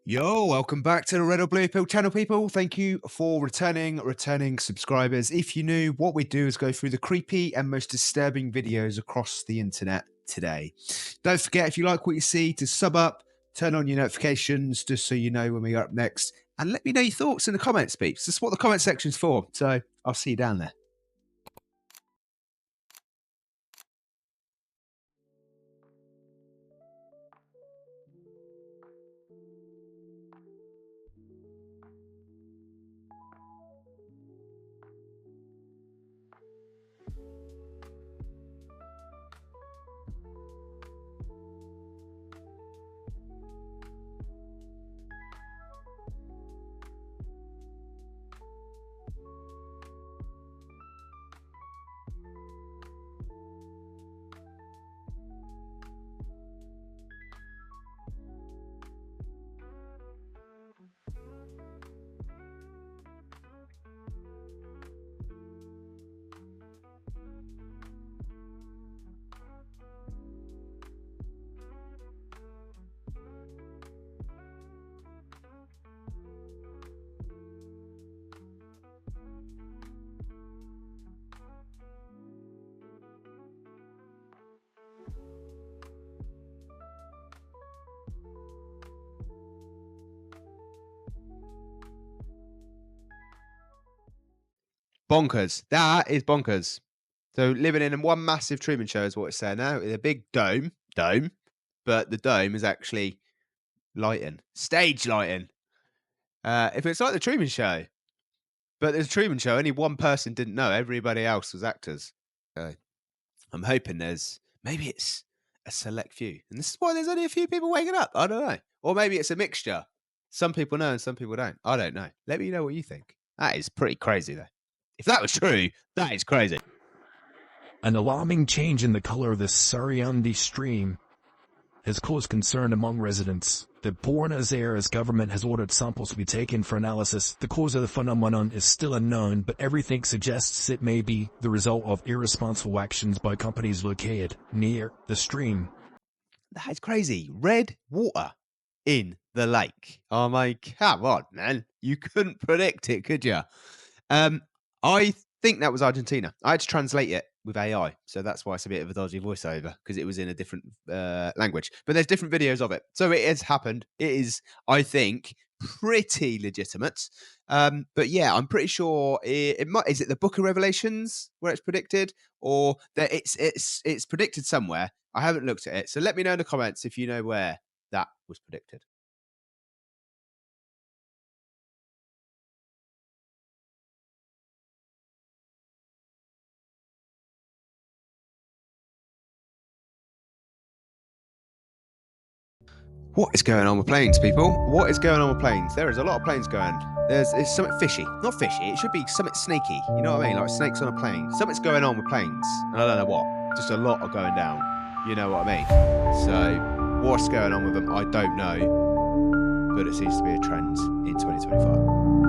Yo, welcome back to the Red or Blue Pill channel, people. Thank you for returning subscribers. If you're new, what we do is go through the creepy and most disturbing videos across the internet today. Don't forget, if you like what you see, to sub up, turn on your notifications just so you know when we are up next, and let me know your thoughts in the comments, peeps. That's what the comment section's for, so I'll see you down there. Bonkers. That is bonkers. So living in one massive Truman Show is what it's saying now. It's a big dome, but the dome is actually lighting, stage lighting. If it's like the Truman Show, but there's a Truman Show, only one person didn't know. Everybody else was actors. So I'm hoping maybe it's a select few. And this is why there's only a few people waking up. I don't know. Or maybe it's a mixture. Some people know and some people don't. I don't know. Let me know what you think. That is pretty crazy, though. If that was true, that is crazy. An alarming change in the color of the Saryundi stream has caused concern among residents. The Buenos Aires government has ordered samples to be taken for analysis. The cause of the phenomenon is still unknown, but everything suggests it may be the result of irresponsible actions by companies located near the stream. That is crazy. Red water in the lake. Oh my, come on, man. You couldn't predict it, could you? I think that was Argentina. I had to translate it with AI, so that's why it's a bit of a dodgy voiceover, because it was in a different language. But there's different videos of it, so it has happened. It is, I think, pretty legitimate. But yeah, I'm pretty sure it might. Is it the Book of Revelations where it's predicted, or that it's predicted somewhere? I haven't looked at it, so let me know in the comments if you know where that was predicted. What is going on with planes, people? What is going on with planes? There is a lot of planes going. It's something fishy. Not fishy, it should be something snaky. You know what I mean? Like snakes on a plane. Something's going on with planes. And I don't know what. Just a lot are going down. You know what I mean? So, what's going on with them? I don't know. But it seems to be a trend in 2025.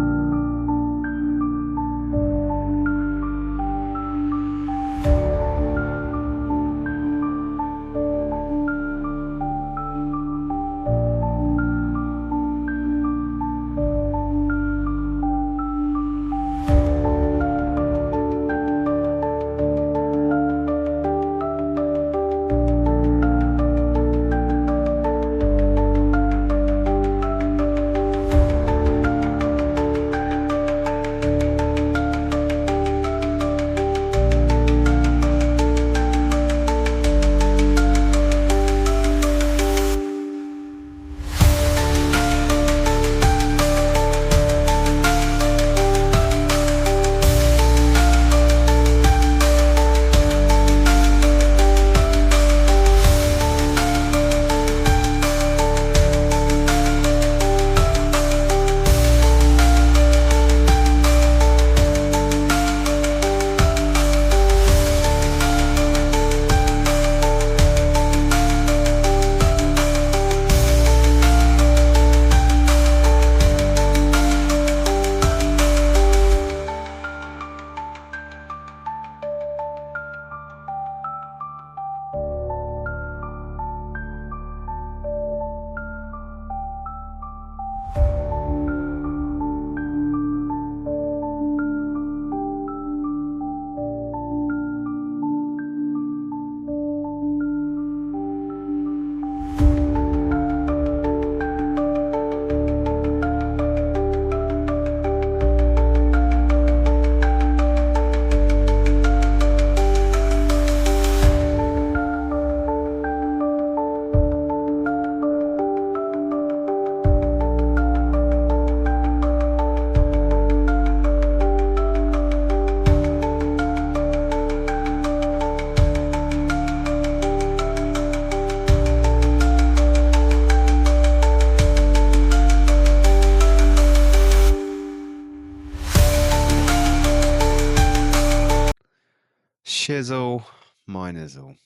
chisel my nizzle.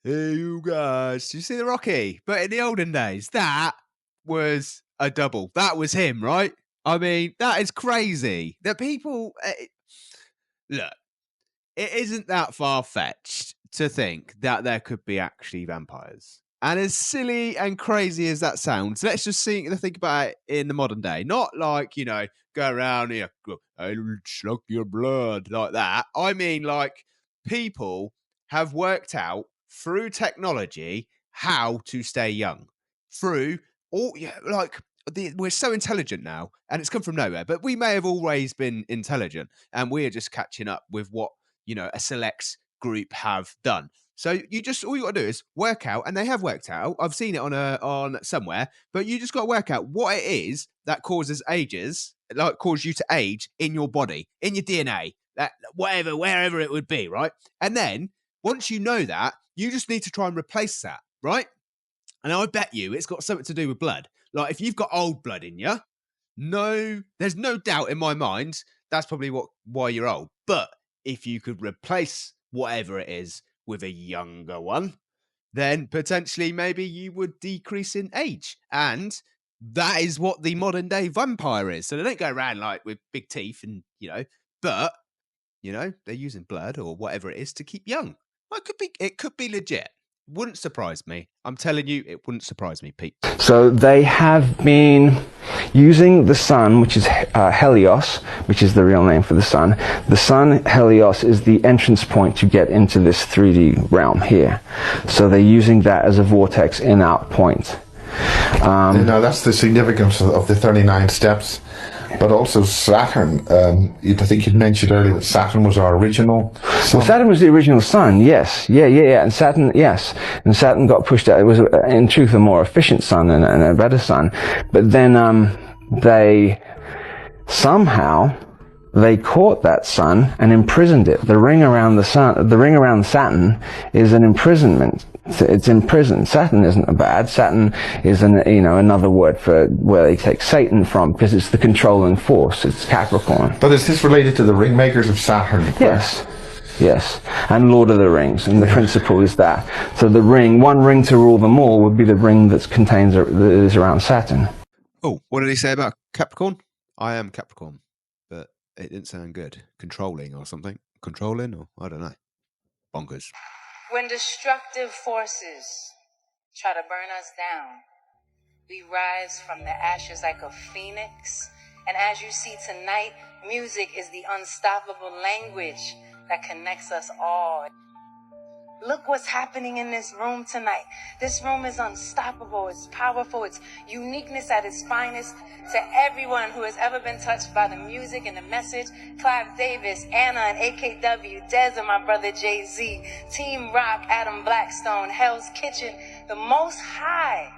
Hey, you guys, do you see the Rocky? But in the olden days, that was a double. That was him, right? I mean, that is crazy. That people look, it isn't that far fetched to think that there could be actually vampires. And as silly and crazy as that sounds, let's just think about it in the modern day. Not like, go around here, I'll suck your blood like that. I mean, like, people have worked out through technology how to stay young. Through all, we're so intelligent now, and it's come from nowhere, but we may have always been intelligent, and we're just catching up with what a select group have done. So all you got to do is work out, and they have worked out. I've seen it on somewhere, but you just got to work out what it is that causes you to age in your body, in your DNA, that wherever it would be, right? And then once you know that, you just need to try and replace that, right? And I bet you it's got something to do with blood. Like if you've got old blood in you, there's no doubt in my mind that's probably why you're old. But if you could replace whatever it is with a younger one, then potentially maybe you would decrease in age. And that is what the modern day vampire is. So they don't go around like with big teeth and, but, they're using blood or whatever it is to keep young. It could be legit. Wouldn't surprise me. I'm telling you, it wouldn't surprise me, Pete. So they have been using the sun, which is Helios, which is the real name for the sun. The sun, Helios, is the entrance point to get into this 3D realm here. So they're using that as a vortex in-out point. Now that's the significance of the 39 steps. But also Saturn, I think you mentioned earlier that Saturn was our original sun. Well, Saturn was the original sun, yes. Yeah. And Saturn, yes. And Saturn got pushed out. It was, in truth, a more efficient sun and a better sun. But then they caught that sun and imprisoned it. The ring around Saturn is an imprisonment. It's imprisoned. Saturn isn't bad. Saturn is another word for where they take Satan from, because it's the controlling force. It's Capricorn. But is this related to the ring makers of Saturn? Yes. And Lord of the Rings. And the principle is that. So the ring, one ring to rule them all, would be the ring that is around Saturn. Oh, what did he say about Capricorn? I am Capricorn, but it didn't sound good. Controlling or something. Controlling, or I don't know. Bonkers. When destructive forces try to burn us down, we rise from the ashes like a phoenix. And as you see tonight, music is the unstoppable language that connects us all. Look what's happening in this room tonight. This room is unstoppable. It's powerful. It's uniqueness at its finest. To everyone who has ever been touched by the music and the message, Clive Davis, Anna and AKW, Dez and my brother Jay-Z, Team Rock, Adam Blackstone, Hell's Kitchen, the Most High.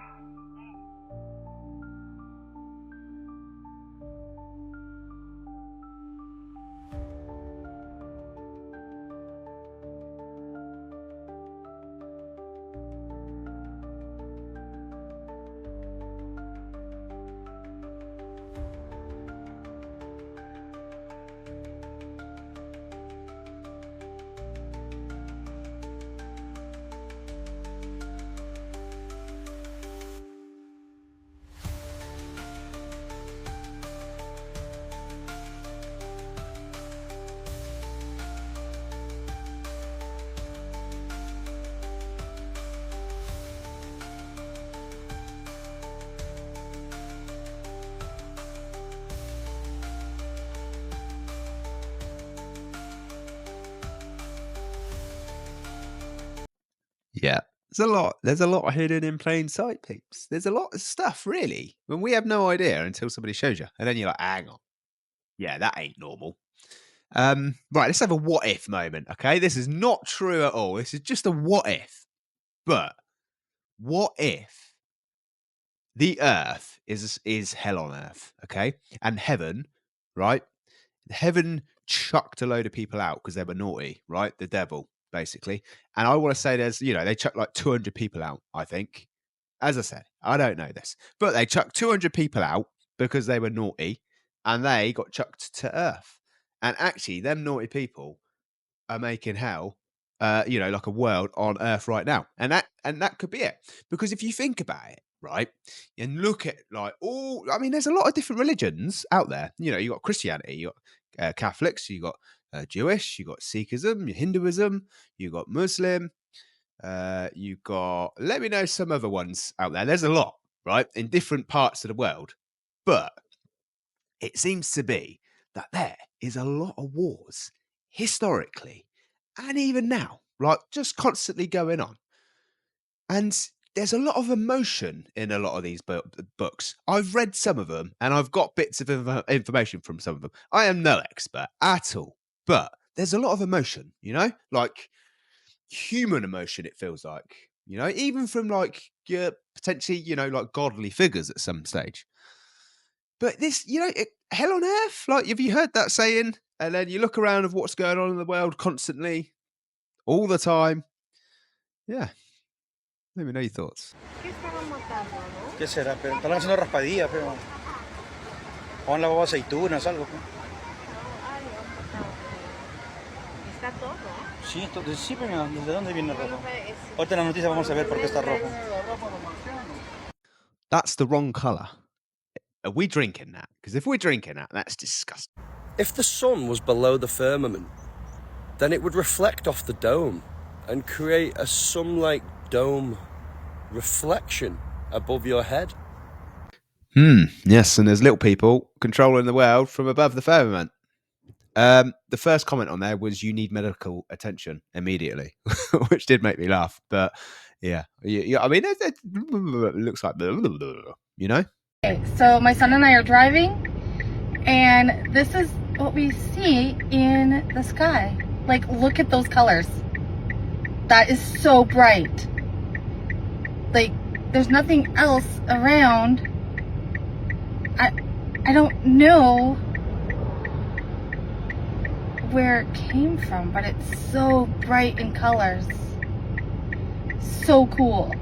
Yeah. There's a lot hidden in plain sight, peeps. There's a lot of stuff, really, when we have no idea until somebody shows you. And then you're like, hang on. Yeah, that ain't normal. Right, let's have a what if moment, okay? This is not true at all. This is just a what if. But what if the earth is hell on earth, okay? And heaven, right? Heaven chucked a load of people out because they were naughty, right? The devil, basically. And I want to say they chucked like 200 people out, I think. As I said, I don't know this, but they chucked 200 people out because they were naughty and they got chucked to earth. And actually, them naughty people are making hell, like a world on earth right now. And that could be it. Because if you think about it, right, and look at there's a lot of different religions out there. You got Christianity, you got Catholics, you got Jewish, you got Sikhism, Hinduism, you got Muslim, you got, let me know some other ones out there. There's a lot, right, in different parts of the world. But it seems to be that there is a lot of wars historically and even now, like just constantly going on. And there's a lot of emotion in a lot of these books. I've read some of them and I've got bits of information from some of them. I am no expert at all, but there's a lot of emotion, like human emotion, it feels like, even from like potentially, like godly figures at some stage. But this, hell on earth, like, have you heard that saying? And then you look around of what's going on in the world constantly, all the time. Yeah. Let me know your thoughts. ¿Qué será? Pero están haciendo raspadillas, pero o han lavado aceitunas, algo. Está todo. Sí, sí, pero ¿desde dónde viene el rojo? Ahorita en la noticia vamos a ver por qué está rojo. That's the wrong colour. Are we drinking that? Because if we're drinking that, that's disgusting. If the sun was below the firmament, then it would reflect off the dome and create a sun-like dome reflection above your head. Yes, and there's little people controlling the world from above the firmament. The first comment on there was you need medical attention immediately, which did make me laugh. But yeah, I mean, it looks like, Okay, so my son and I are driving, and this is what we see in the sky. Like, look at those colors. That is so bright. Like, there's nothing else around. I don't know where it came from, but it's so bright in colors. So cool.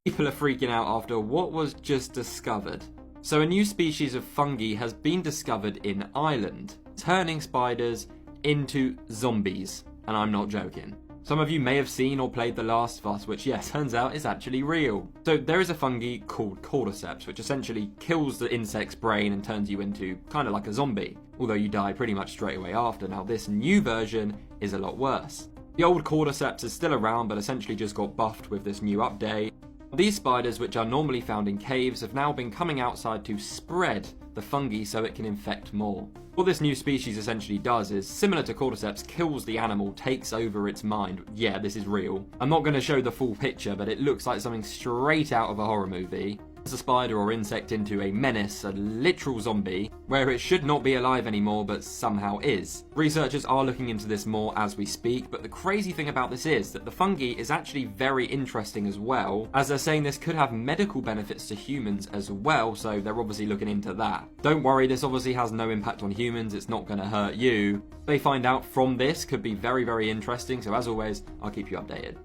People are freaking out after what was just discovered. So a new species of fungi has been discovered in Ireland, turning spiders into zombies. And I'm not joking. Some of you may have seen or played The Last of Us, which, yes, turns out is actually real. So there is a fungi called cordyceps, which essentially kills the insect's brain and turns you into kind of like a zombie, although you die pretty much straight away after. Now this new version is a lot worse. The old cordyceps is still around, but essentially just got buffed with this new update. These spiders, which are normally found in caves, have now been coming outside to spread the fungi so it can infect more. What this new species essentially does is, similar to cordyceps, kills the animal, takes over its mind. Yeah, this is real. I'm not going to show the full picture, but it looks like something straight out of a horror movie. Turns a spider or insect into a menace, a literal zombie, where it should not be alive anymore but somehow is. Researchers are looking into this more as we speak, but the crazy thing about this is that the fungi is actually very interesting as well, as they're saying this could have medical benefits to humans as well, so they're obviously looking into that. Don't worry, this obviously has no impact on humans, it's not going to hurt you. They find out from this could be very, very interesting, so as always, I'll keep you updated.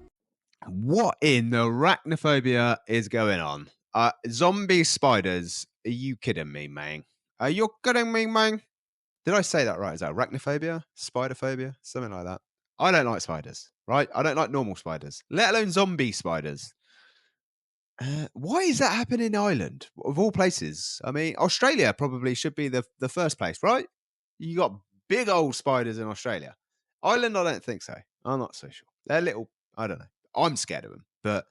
What in the arachnophobia is going on? Zombie spiders? Are you kidding me, man? Are you kidding me, man? Did I say that right? Is that arachnophobia? Spiderphobia? Something like that. I don't like spiders, right? I don't like normal spiders, let alone zombie spiders. Why is that happening in Ireland, of all places? I mean, Australia probably should be the first place, right? You got big old spiders in Australia. Ireland, I don't think so. I'm not so sure. They're little, I don't know. I'm scared of them, but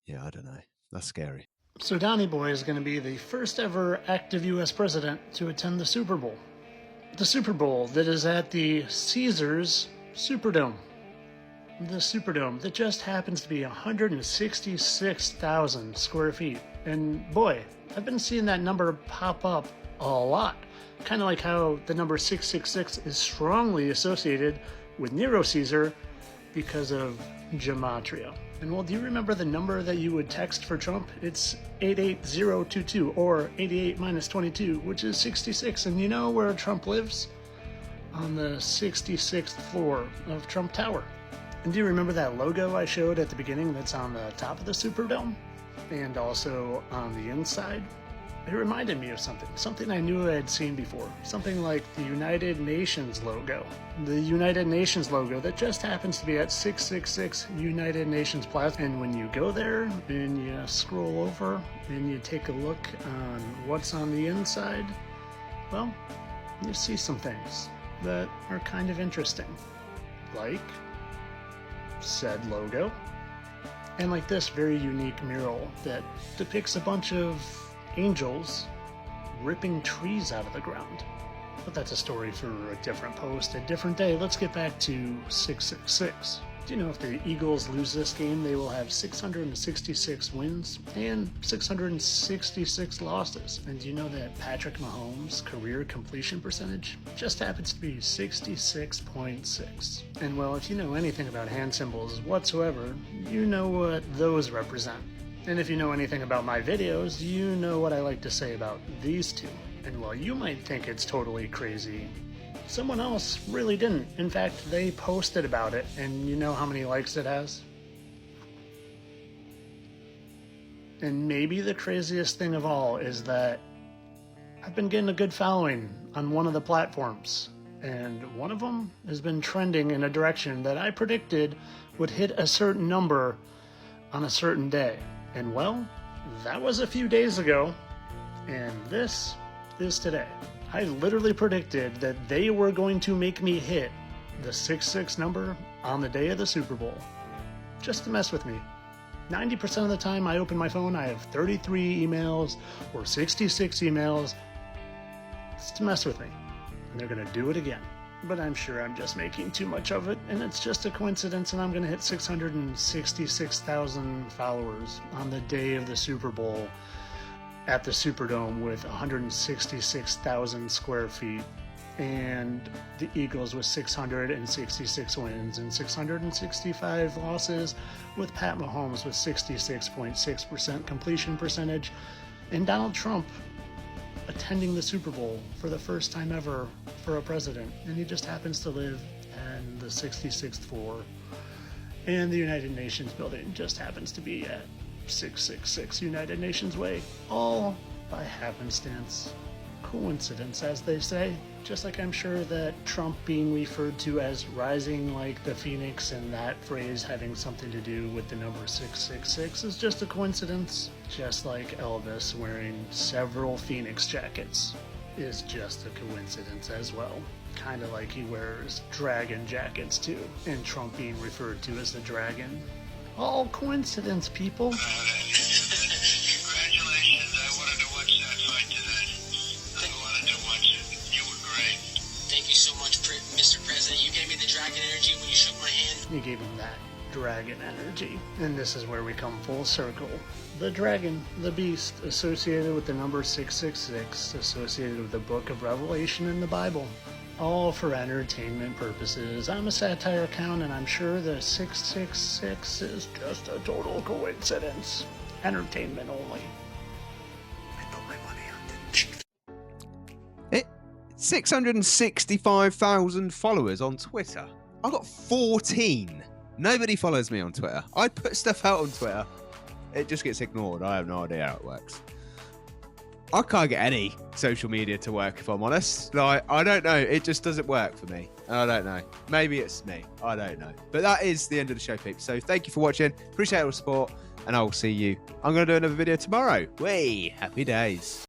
yeah, I don't know. That's scary. So Donny Boy is going to be the first ever active U.S. president to attend the Super Bowl. The Super Bowl that is at the Caesars Superdome. the Superdome that just happens to be 166,000 square feet. And boy, I've been seeing that number pop up a lot. Kind of like how the number 666 is strongly associated with Nero Caesar because of gematria. And well, do you remember the number that you would text for Trump? It's 88022 or 88 minus 22, which is 66. And you know where Trump lives? On the 66th floor of Trump Tower. And do you remember that logo I showed at the beginning that's on the top of the Superdome? And also on the inside? It reminded me of something I knew I had seen before. Something like the United Nations logo. The United Nations logo that just happens to be at 666 United Nations Plaza. And when you go there and you scroll over and you take a look on what's on the inside, well, you see some things that are kind of interesting. Like said logo. And like this very unique mural that depicts a bunch of angels ripping trees out of the ground. But that's a story for a different post, a different day. Let's get back to 666. Do you know if the Eagles lose this game, they will have 666 wins and 666 losses? And do you know that Patrick Mahomes' career completion percentage just happens to be 66.6? And well, if you know anything about hand symbols whatsoever, you know what those represent. And if you know anything about my videos, you know what I like to say about these two. And while you might think it's totally crazy, someone else really didn't. In fact, they posted about it, and you know how many likes it has? And maybe the craziest thing of all is that I've been getting a good following on one of the platforms, and one of them has been trending in a direction that I predicted would hit a certain number on a certain day. And well, that was a few days ago, and this is today. I literally predicted that they were going to make me hit the 66 number on the day of the Super Bowl, just to mess with me. 90% of the time I open my phone, I have 33 emails or 66 emails. It's to mess with me, and they're gonna do it again. But I'm sure I'm just making too much of it, and it's just a coincidence, and I'm gonna hit 666,000 followers on the day of the Super Bowl at the Superdome with 166,000 square feet, and the Eagles with 666 wins and 665 losses, with Pat Mahomes with 66.6% completion percentage, and Donald Trump attending the Super Bowl for the first time ever for a president, and he just happens to live in the 66th floor, and the United Nations building just happens to be at 666 United Nations Way, all by happenstance, coincidence as they say. Just like I'm sure that Trump being referred to as rising like the phoenix and that phrase having something to do with the number 666 is just a coincidence. Just like Elvis wearing several phoenix jackets is just a coincidence as well. Kind of like he wears dragon jackets too, and Trump being referred to as the dragon. All coincidence, people. Congratulations, I wanted to watch that fight today. I wanted to watch it. You were great. Thank you so much, Mr. President. You gave me the dragon energy when you shook my hand. You gave him that dragon energy. And this is where we come full circle. The dragon, the beast, associated with the number 666, associated with the book of Revelation in the Bible. All for entertainment purposes. I'm a satire account, and I'm sure the 666 is just a total coincidence. Entertainment only. I put my money on it. 665,000 followers on Twitter. I got 14. Nobody follows me on Twitter. I put stuff out on Twitter. It just gets ignored. I have no idea how it works. I can't get any social media to work, if I'm honest. Like, I don't know. It just doesn't work for me. I don't know. Maybe it's me. I don't know. But that is the end of the show, peeps. So thank you for watching. Appreciate all the support. And I will see you. I'm going to do another video tomorrow. Way happy days.